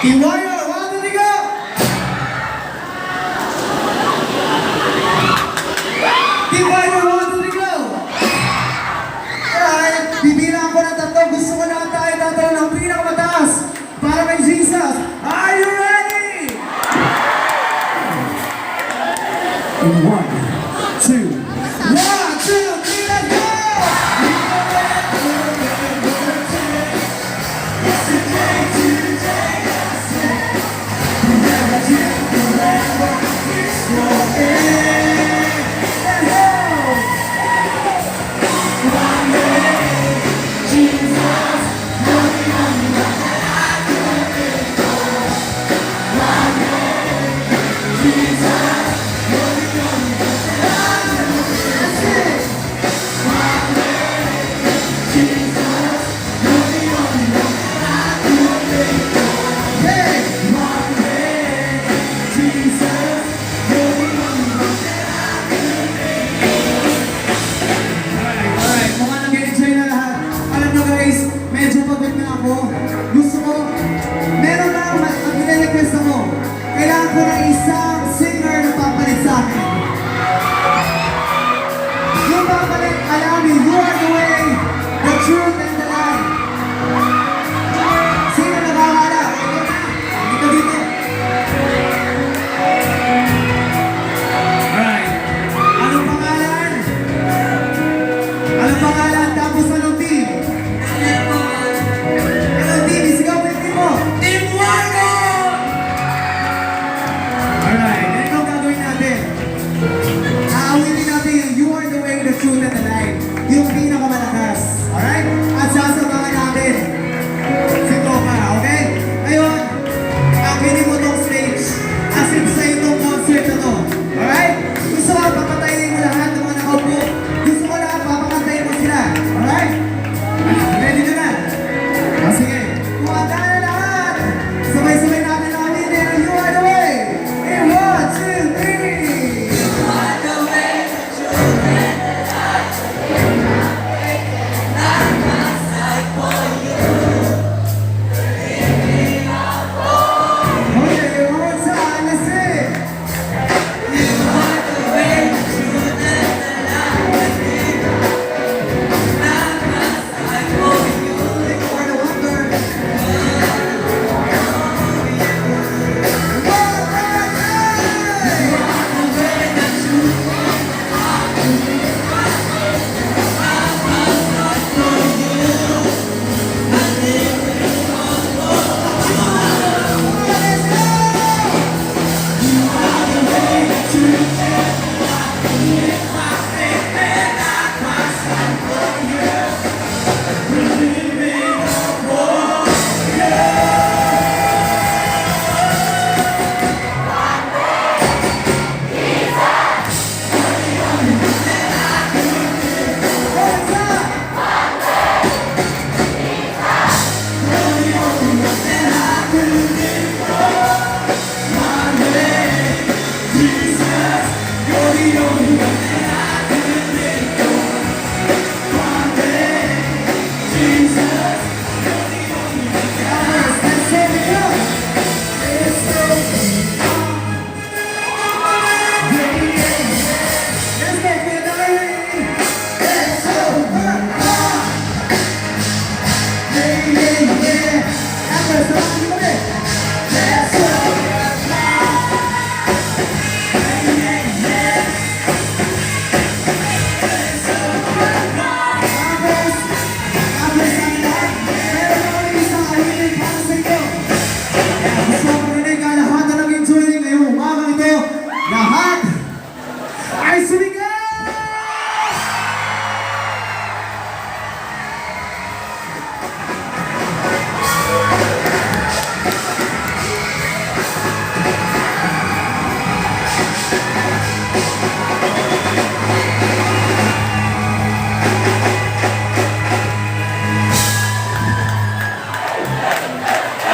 T-Wire, 1, 2, go! T-Wire, 1, 2, go! Alright, bibilang ko ng tatlo. Gusto ko na tayo tatalo ng pinakamataas para kay Jesus. Are you ready? In 1, 2, 1, 2, 3, let's go! Medyo pagod na ako. Gusto ko, meron lang ang nire-request ako. Kailangan ko ng isang singer na papalit sa akin. Yung papalit, alam me, you are the way, the truth, and the life. Sino nakakala? Dito, dito. Alright. Anong pangalan? Anong pangalan? Tapos anong team? Truth and the light. Yung pinakamalakas. Alright? At sasabangan natin si Toka, okay? Ngayon, akinin mo tong stage as if sa itong concert na to. Alright? Gusto ko papatayin mo lahat ng mga nakaupo. Gusto ko lahat papakantayin mo sila. Alright? Ready na na? Sige. Kumanta na lahat. Sabay-sabay natin namin din. You are the way. In 1, 2, 3. You are the way, the truth, and